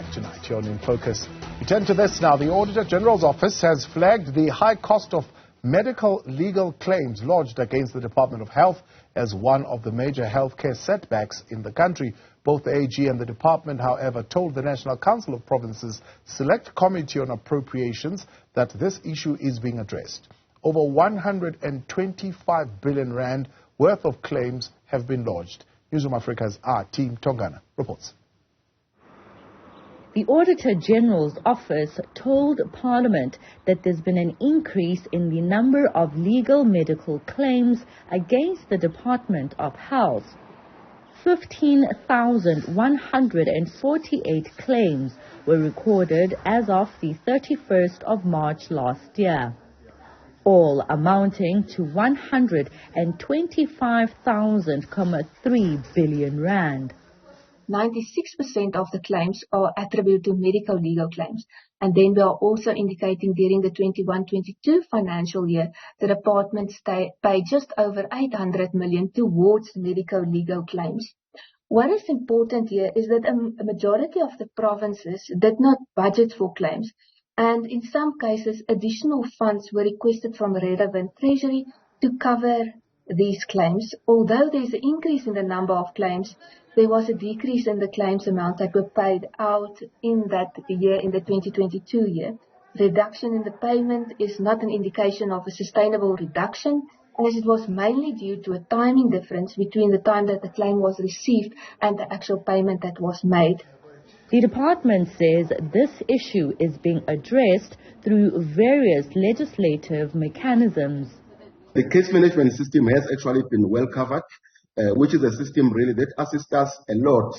back tonight here on In Focus. We turn to this now. The Auditor-General's office has flagged the high cost of medical legal claims lodged against the Department of Health as one of the major healthcare setbacks in the country. Both the AG and the department, however, told the National Council of Provinces Select Committee on Appropriations that this issue is being addressed. Over 125 billion rand worth of claims have been lodged. Newzroom Afrika's Athi Mtongana reports. The Auditor-General's office told Parliament that there's been an increase in the number of legal medical claims against the Department of Health. 15,148 claims were recorded as of the 31st of March last year, all amounting to 125,000.3 billion rand. 96% of the claims are attributed to medical legal claims. And then we are also indicating during the 21-22 financial year, the department paid just over 800 million towards medical legal claims. What is important here is that a majority of the provinces did not budget for claims. And in some cases, additional funds were requested from relevant treasury to cover these claims. Although there's an increase in the number of claims, there was a decrease in the claims amount that were paid out in that year, in the 2022 year. Reduction in the payment is not an indication of a sustainable reduction, as it was mainly due to a timing difference between the time that the claim was received and the actual payment that was made. The department says this issue is being addressed through various legislative mechanisms. The case management system has actually been well covered, which is a system really that assists us a lot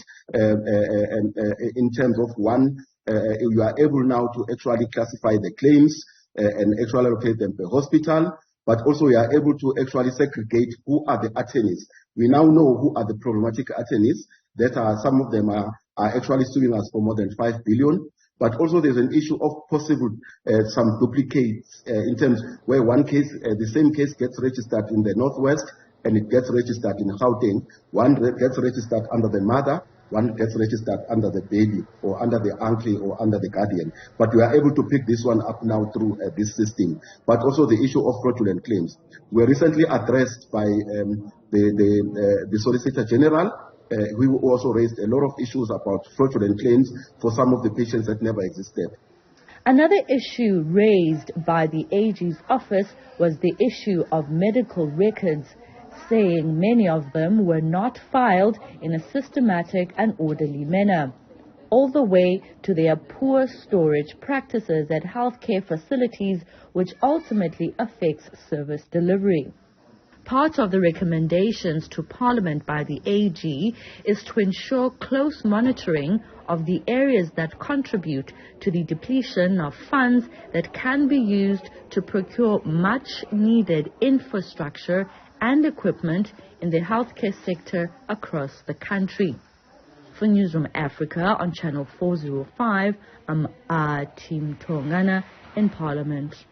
in terms of one, you are able now to actually classify the claims and actually allocate them per hospital, but also we are able to actually segregate who are the attorneys. We now know who are the problematic attorneys. That are, some of them are actually suing us for more than 5 billion. But also there's an issue of possible some duplicates in terms where one case, the same case gets registered in the Northwest and it gets registered in Gauteng. One gets registered under the mother, one gets registered under the baby or under the uncle or under the guardian. But we are able to pick this one up now through this system. But also the issue of fraudulent claims. We were recently addressed by the Solicitor General. We also raised a lot of issues about fraudulent claims for some of the patients that never existed. Another issue raised by the AG's office was the issue of medical records, saying many of them were not filed in a systematic and orderly manner, all the way to their poor storage practices at healthcare facilities, which ultimately affects service delivery. Part of the recommendations to Parliament by the AG is to ensure close monitoring of the areas that contribute to the depletion of funds that can be used to procure much-needed infrastructure and equipment in the healthcare sector across the country. For Newzroom Afrika on Channel 405, I'm Athi Mtongana in Parliament.